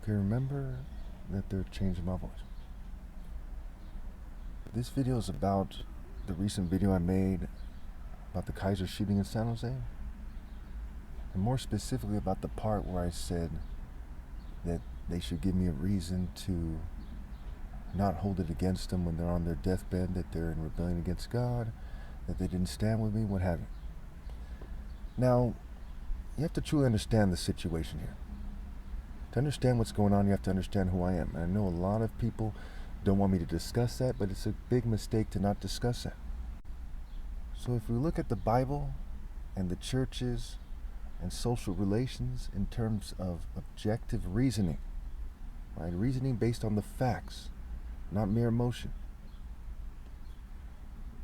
Okay, remember that they're changing my voice. This video is about the recent video I made about the Kaiser shooting in San Jose, and more specifically about the part where I said that they should give me a reason to not hold it against them when they're on their deathbed, that they're in rebellion against God, that they didn't stand with me, what have you. Now, you have to truly understand the situation here. To understand what's going on, you have to understand who I am. And I know a lot of people don't want me to discuss that, but it's a big mistake to not discuss that. So if we look at the Bible and the churches and social relations in terms of objective reasoning, right? Reasoning based on the facts, not mere emotion,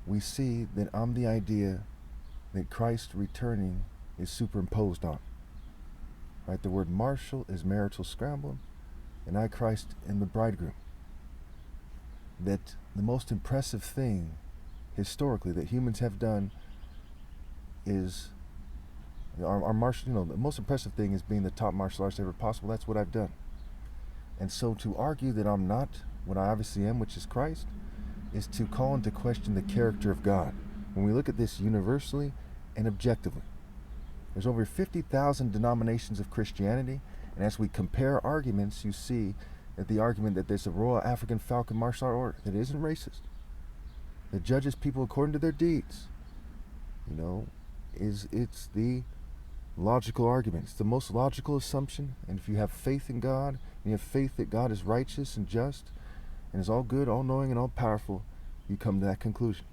we see that I'm the idea that Christ returning is superimposed on. Right? The word martial is marital scramble, and I, Christ, am the bridegroom. That the most impressive thing historically that humans have done is our martial, the most impressive thing is being the top martial artist ever possible. That's what I've done. And so to argue that I'm not what I obviously am, which is Christ, is to call into question the character of God. When we look at this universally and objectively, there's over 50,000 denominations of Christianity, and as we compare arguments, you see that the argument that there's a Royal African Falcon martial art order that isn't racist, that judges people according to their deeds, it's the logical argument. It's the most logical assumption, and if you have faith in God, and you have faith that God is righteous and just, and is all good, all knowing, and all powerful, you come to that conclusion.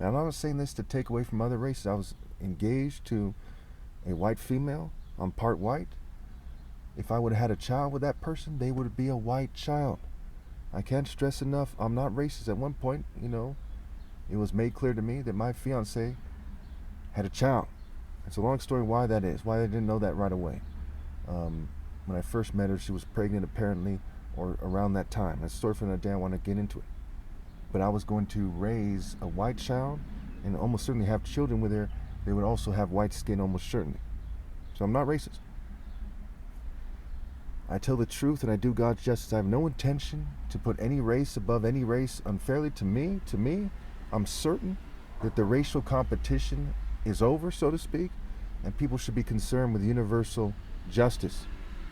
Now, I'm not saying this to take away from other races. I was engaged to a white female. I'm part white. If I would have had a child with that person, they would be a white child. I can't stress enough, I'm not racist. At one point, it was made clear to me that my fiance had a child. It's a long story why that is, why I didn't know that right away. When I first met her, she was pregnant apparently, or around that time. That's a story for another day, I want to get into it. But I was going to raise a white child and almost certainly have children with her. They would also have white skin almost certainly. So I'm not racist. I tell the truth and I do God's justice. I have no intention to put any race above any race unfairly. To me, I'm certain that the racial competition is over, so to speak, and people should be concerned with universal justice.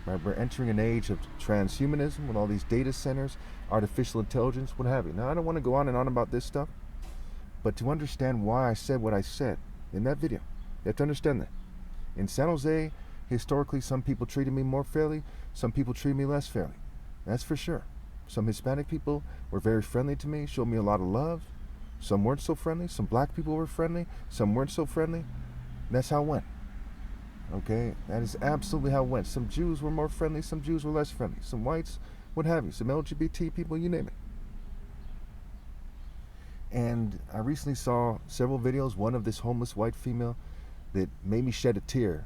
Right? We're entering an age of transhumanism with all these data centers, artificial intelligence, what have you. Now, I don't want to go on and on about this stuff, but to understand why I said what I said in that video, you have to understand that. In San Jose, historically, some people treated me more fairly, some people treated me less fairly. That's for sure. Some Hispanic people were very friendly to me, showed me a lot of love. Some weren't so friendly. Some black people were friendly, some weren't so friendly. That's how it went. Okay? That is absolutely how it went. Some Jews were more friendly, some Jews were less friendly. Some whites, what have you. Some LGBT people, you name it. And I recently saw several videos, one of this homeless white female that made me shed a tear,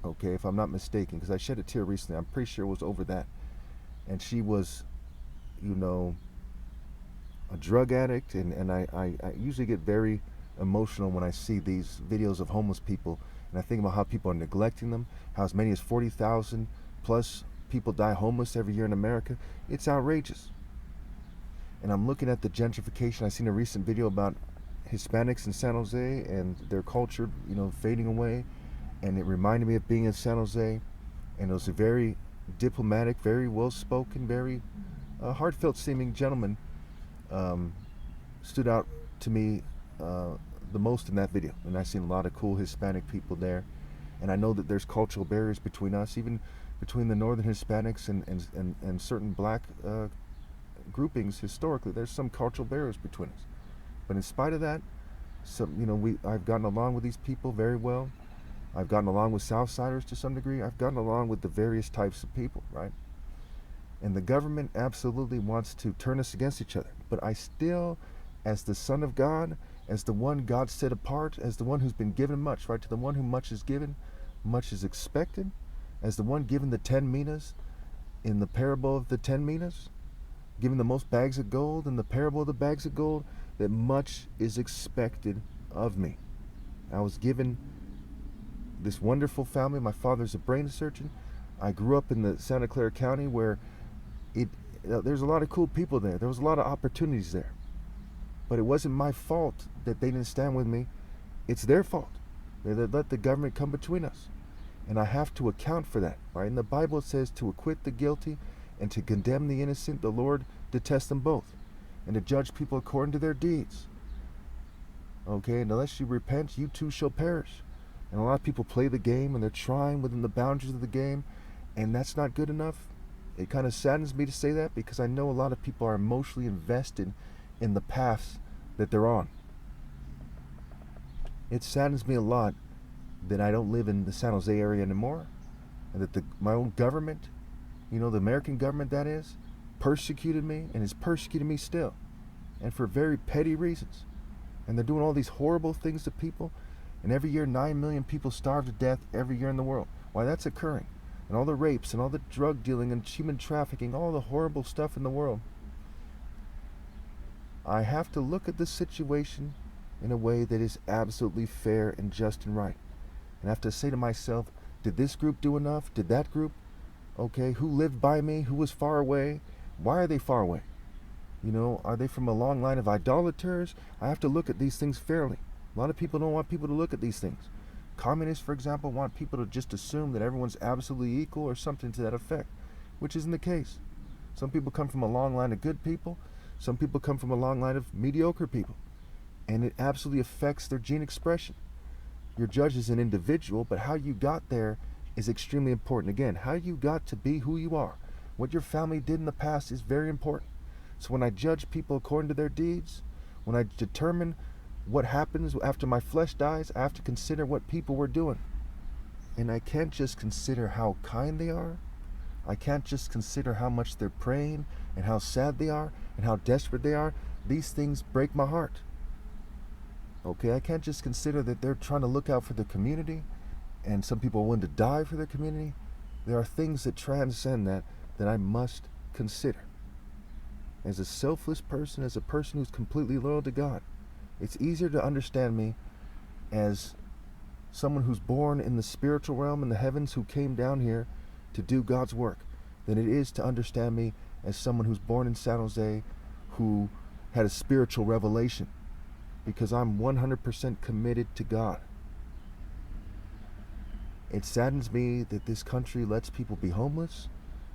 okay, if I'm not mistaken, because I shed a tear recently. I'm pretty sure it was over that. And she was, a drug addict, and I usually get very emotional when I see these videos of homeless people, and I think about how people are neglecting them, how as many as 40,000 plus people die homeless every year in America. It's outrageous. And I'm looking at the gentrification. I seen a recent video about Hispanics in San Jose and their culture, fading away. And it reminded me of being in San Jose. And it was a very diplomatic, very well-spoken, very heartfelt seeming gentleman stood out to me the most in that video. And I've seen a lot of cool Hispanic people there. And I know that there's cultural barriers between us, even between the northern Hispanics and certain black groupings historically. There's some cultural barriers between us, but in spite of that, I've gotten along with these people very well. I've gotten along with Southsiders to some degree. I've gotten along with the various types of people, right? And the government absolutely wants to turn us against each other, but I still, as the Son of God, as the one God set apart, as the one who's been given much, right? To the one who much is given, much is expected, as the one given the 10 minas in the parable of the 10 minas, given the most bags of gold in the parable of the bags of gold, that much is expected of me. I was given this wonderful family. My father's a brain surgeon. I grew up in the Santa Clara County where it there's a lot of cool people there. There was a lot of opportunities there. But it wasn't my fault that they didn't stand with me. It's their fault. They let the government come between us. And I have to account for that. Right? In the Bible it says to acquit the guilty and to condemn the innocent. The Lord detests them both. And to judge people according to their deeds. Okay, and unless you repent, you too shall perish. And a lot of people play the game and they're trying within the boundaries of the game, and that's not good enough. It kind of saddens me to say that because I know a lot of people are emotionally invested in the paths that they're on. It saddens me a lot that I don't live in the San Jose area anymore, and that my own government, the American government that is, persecuted me and is persecuting me still, and for very petty reasons. And they're doing all these horrible things to people. And every year, 9 million people starve to death every year in the world. Why that's occurring. And all the rapes and all the drug dealing and human trafficking, all the horrible stuff in the world. I have to look at the situation in a way that is absolutely fair and just and right. And I have to say to myself, did this group do enough? Did that group? Okay, who lived by me? Who was far away? Why are they far away? Are they from a long line of idolaters? I have to look at these things fairly. A lot of people don't want people to look at these things. Communists, for example, want people to just assume that everyone's absolutely equal or something to that effect, which isn't the case. Some people come from a long line of good people. Some people come from a long line of mediocre people. And it absolutely affects their gene expression. You're judged as an individual, but how you got there is extremely important. Again, how you got to be who you are. What your family did in the past is very important. So when I judge people according to their deeds, when I determine what happens after my flesh dies, I have to consider what people were doing. And I can't just consider how kind they are. I can't just consider how much they're praying and how sad they are and how desperate they are. These things break my heart. Okay, I can't just consider that they're trying to look out for the community and some people are willing to die for their community. There are things that transcend that I must consider. As a selfless person, as a person who's completely loyal to God, it's easier to understand me as someone who's born in the spiritual realm in the heavens who came down here to do God's work than it is to understand me as someone who's born in San Jose who had a spiritual revelation, because I'm 100% committed to God. It saddens me that this country lets people be homeless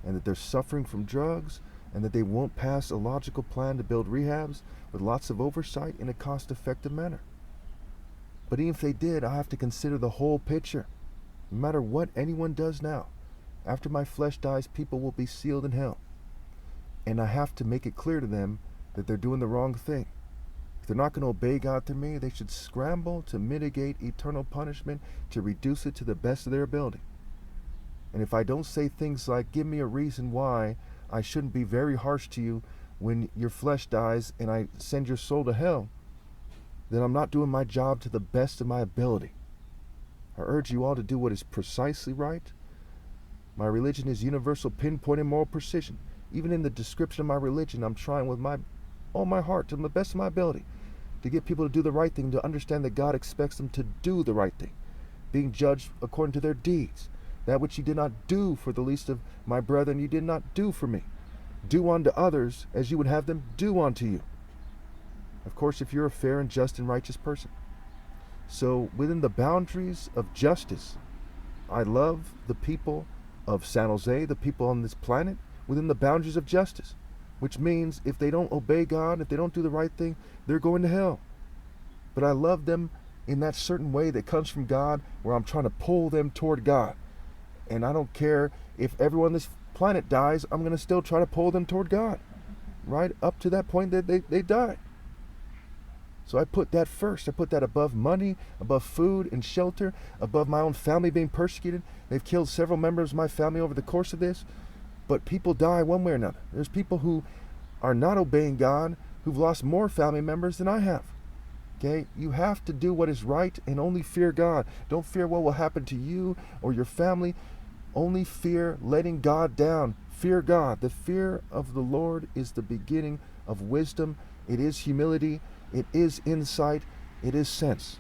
and that they're suffering from drugs and that they won't pass a logical plan to build rehabs with lots of oversight in a cost-effective manner. But even if they did, I have to consider the whole picture. No matter what anyone does now, after my flesh dies, people will be sealed in hell. And I have to make it clear to them that they're doing the wrong thing. If they're not going to obey God through me, they should scramble to mitigate eternal punishment, to reduce it to the best of their ability. And if I don't say things like, give me a reason why I shouldn't be very harsh to you when your flesh dies and I send your soul to hell, then I'm not doing my job to the best of my ability. I urge you all to do what is precisely right. My religion is universal, pinpoint, and moral precision. Even in the description of my religion, I'm trying with all my heart, to the best of my ability, to get people to do the right thing, to understand that God expects them to do the right thing, being judged according to their deeds. That which you did not do for the least of my brethren, you did not do for me. Do unto others as you would have them do unto you. Of course, if you're a fair and just and righteous person. So within the boundaries of justice, I love the people of San Jose, the people on this planet, within the boundaries of justice. Which means if they don't obey God, if they don't do the right thing, they're going to hell. But I love them in that certain way that comes from God, where I'm trying to pull them toward God. And I don't care if everyone on this planet dies, I'm going to still try to pull them toward God. Right up to that point that they die. So I put that first. I put that above money, above food and shelter, above my own family being persecuted. They've killed several members of my family over the course of this. But people die one way or another. There's people who are not obeying God, who've lost more family members than I have. Okay? You have to do what is right and only fear God. Don't fear what will happen to you or your family. Only fear letting God down. Fear God. The fear of the Lord is the beginning of wisdom. It is humility. It is insight. It is sense.